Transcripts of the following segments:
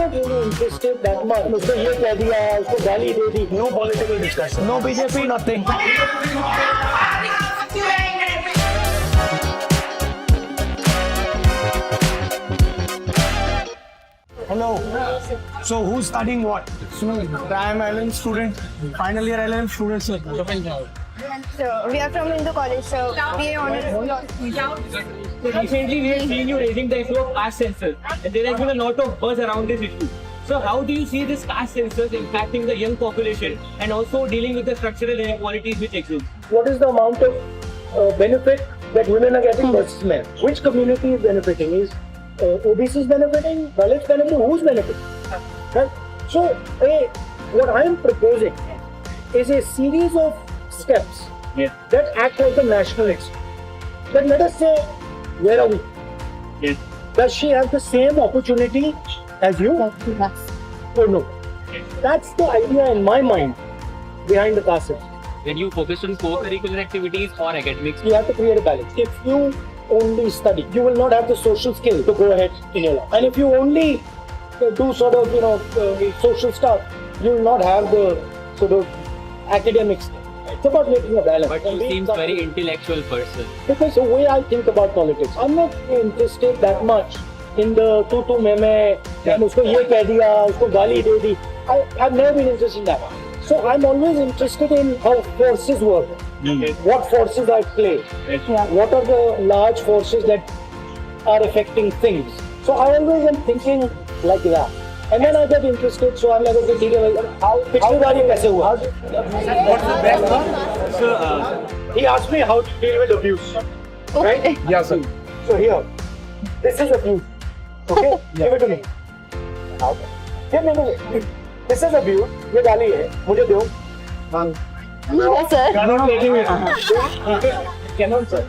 not really interested that much. उसको ये कह दिया, उसको गाली दे दी. No political discussion. No BJP, nothing. Hello. So who's studying what? I am LLM student. Final year LLM student, sir. So we are from Hindu College, so we are honors. Recently, we have seen you raising the issue of caste census, and there has been a lot of buzz around this issue. So, how do you see this caste census impacting the young population and also dealing with the structural inequalities which exist? What is the amount of benefit that women are getting versus men? Which community is benefiting? Is OBCs benefiting? Dalits benefiting? Who's benefiting? Right? So, what I am proposing is a series of steps that act like a national exit. But let us say, where are we? Yes. Does she have the same opportunity as you? Or no? That's the idea in my mind behind the caste census. When you focus on co-curricular activities or academics, You have to create a balance. If you only study, you will not have the social skill to go ahead in your life. And if you only do sort of, social stuff, you will not have the sort of academic skill. It's about making a balance. but you seem very intellectual person. Because the way I think about politics, I'm not interested that much in the tu मैं and उसको ये कह दिया, उसको गाली दे दी. I've never been interested in that. So I'm always interested in how forces work. What forces are at play. What are the large forces that are affecting things. So I always am thinking like that. And then I get interested, so I'm like, okay, ठीक है, पिछली बार ये कैसे हुआ? What's the best one? So, he asked me how to deal with abuse. Right? Yeah, sir. So here, this is abuse. Okay? Give it to me. Give me. This is abuse. ये गाली है. मुझे दो. Yes, sir. Cannot taking it. Cannot, sir.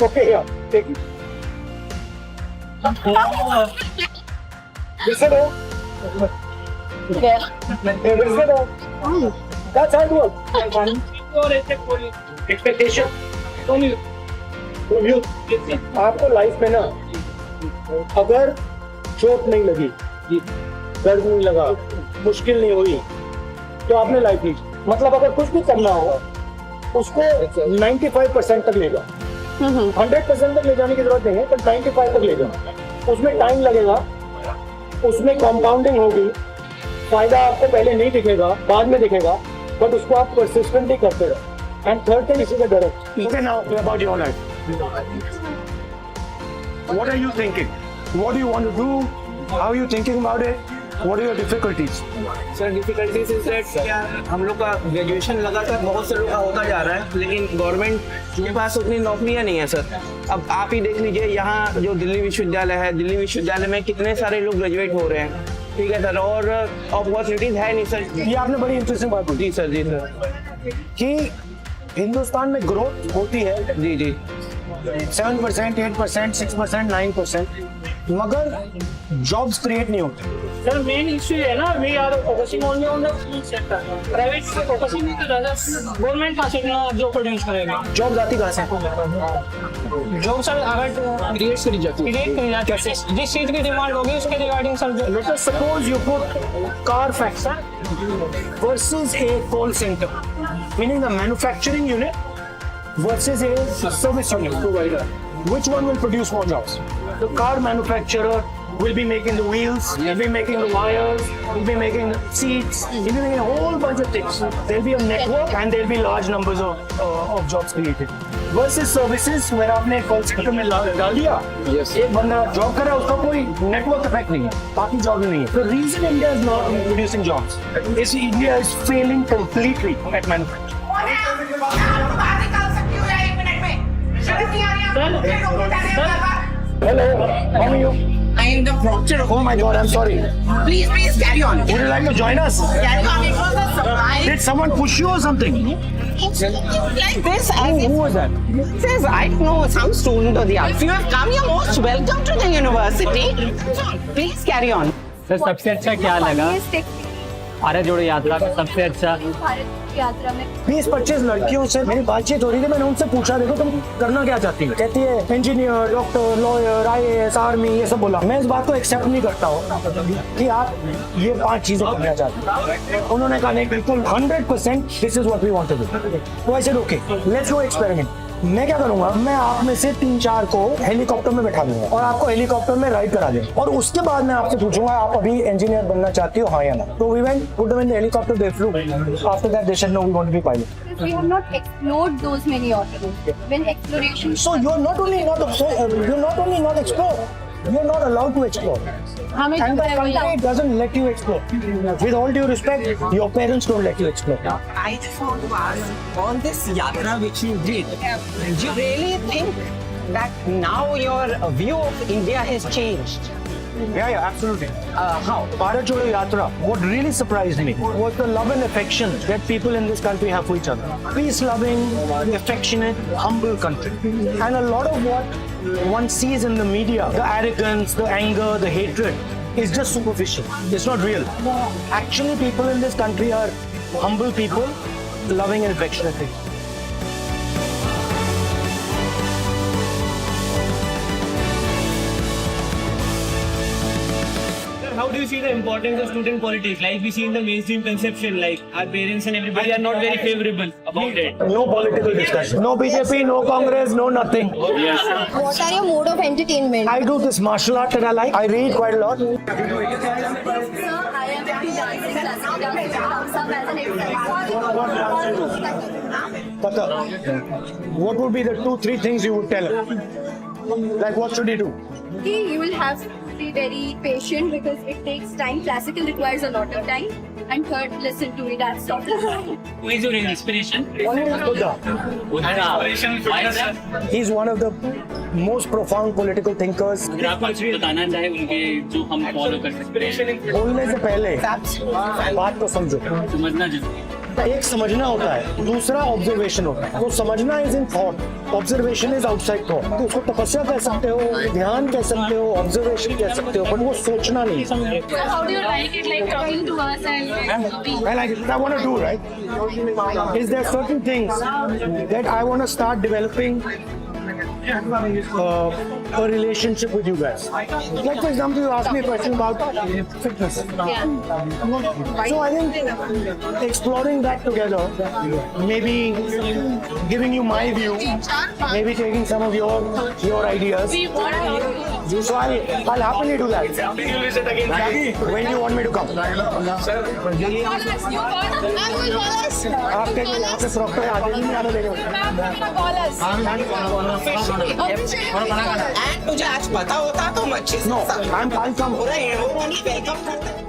Okay, here. Take it. Listen, Yeah. listen. That's how it works. Expectation. From you. आपको life में ना अगर चोट नहीं लगी, दर्द नहीं लगा, मुश्किल नहीं हुई, तो आपने लाइफ नहीं। मतलब अगर कुछ भी करना हो, उसको 95% तक ले जाओ। 100% तक ले जाने की जरूरत नहीं है, पर 95 तक ले जाओ। उसमें टाइम लगेगा, उसमें कंपाउंडिंग होगी, फायदा आपको पहले नहीं दिखेगा, बाद में दिखेगा, बट उसको आप परसिस्टेंटली करते रहो। And third thing is the direct. Okay, now about your life, what are you thinking? What do you want to do? How are you thinking about it? What are your difficulties? Sir difficulties is that हम लोग का graduation लगातार बहुत से लोग का होता जा रहा है, लेकिन गवर्नमेंट के पास उतनी नौकरियां नहीं है सर। अब आप ही देख लीजिए, यहाँ जो दिल्ली विश्वविद्यालय है, दिल्ली विश्वविद्यालय में कितने सारे लोग ग्रेजुएट हो रहे हैं, ठीक है सर, और अपॉर्चुनिटीज है नहीं सर। ये आपने बड़ी इंटरेस्टिंग बात बोली। जी सर, जी सर। कि हिंदुस्तान में ग्रोथ होती है, जी जी, 7%, 8%, 6%, 9%, मगर जॉब्स क्रिएट नहीं होते। Sir, main issue है ना, we are focusing only on the food sector. Private से focusing नहीं कर रहा है, government कहाँ से इतना job produce करेगा? जॉब्स आती कहाँ से? Job सर अगर create करी जाती है, जिस चीज की डिमांड होगी उसके regarding sir. Let us suppose you put car factor versus a call center, meaning the manufacturing unit versus a service unit provider. Which one will produce more jobs? The car manufacturer will be making the wheels, he'll be making the wires, he'll be making the seats, he'll be making a whole bunch of things. There'll be a network and there'll be large numbers of jobs created. Versus services, where आपने call center में डाल दिया, एक बंदा job कर रहा है, उसका कोई नेटवर्क इफेक्ट नहीं है, बाकी जॉब नहीं है। The reason India is not producing jobs is India is failing completely at manufacturing. Hello, how are you? I am the proctor. Oh my God, I'm sorry. Please carry on. Would you like to join us? Carry on. It was a surprise. Did someone push you or something? It's like this. Who was that? Says I don't know, some student or the other. If you have come, you're most welcome to the university. Please carry on. Sir सबसे अच्छा क्या लगा? भारत जोड़ो यात्रा का सबसे अच्छा भारत यात्रा में 20-25 लड़कियों से मेरी बातचीत हो रही थी, मैंने उनसे पूछा देखो तुम करना क्या चाहती हो, कहती है engineer, doctor, lawyer, IAS, army, ये सब बोला। मैं इस बात को एक्सेप्ट नहीं करता हूँ कि आप ये 5 चीजें करना चाहते हो। उन्होंने कहा नहीं, बिल्कुल 100% this is what we want to do. तो I said okay, let's go experiment. मैं क्या करूंगा, मैं आप में से 3-4 को हेलीकॉप्टर में बैठा दूंगा और आपको हेलीकॉप्टर में राइड करा देंगे और उसके बाद मैं आपसे पूछूंगा आप अभी इंजीनियर बनना चाहती हो, हाँ या ना। तो we went, put them in the helicopter, they flew. After that they said no, we want to be pilot. we have not explored those many options. When exploration So you're not only not explore, you're not allowed to explore. And the country doesn't let you explore. With all due respect, your parents don't let you explore. I just want to ask, on this yatra which you did, do you really think that now your view of India has changed? Yeah, absolutely. How? Bharat Jodo Yatra, what really surprised me was the love and affection that people in this country have for each other. Peace-loving, affectionate, humble country. And a lot of what one sees in the media, the arrogance, the anger, the hatred, is just superficial. It's not real. Actually, people in this country are humble people, loving and affectionate people. How do you see the importance of student politics? Like we see in the mainstream conception, like our parents and everybody are not very favorable about it. No political discussion. No BJP, no Congress, no nothing. what are your mode of entertainment? I do this martial art that I like. I read quite a lot. Sir, I am into dancing, classical dance, Gup-Shup as an exercise. Tata, what would be the 2-3 things you would tell her? Like what should he do? You will have to be very patient because it takes time. Classical requires a lot of time. And third, listen to me. That's all. Who is your inspiration? Buddha. He's one of the most profound political thinkers. आप कुछ बताना चाहे उनके जो हम follow कर सकते हैं, बोलने से पहले बात को समझो। समझना जरूरी है। एक समझना होता है, दूसरा ऑब्जर्वेशन होता है। तो समझना is in thought, observation is outside thought. तो उसको तपस्या कह सकते हो, ध्यान कह सकते हो, ऑब्जर्वेशन कह सकते हो, पर वो सोचना नहीं। How do you like it, like talking to us and I like it. I want to do, right? Is there certain things that I want to start developing a relationship with you guys? Like for example, you asked me a question about fitness. So I think exploring that together, maybe giving you my view, maybe taking some of your ideas. So I'll happily do that. When you want me to come? आपके यहाँ पे proper आगे नहीं आने देंगे। And तुझे आज पता होता तो मच्छी No, I'm come. पूरा वेलकम करता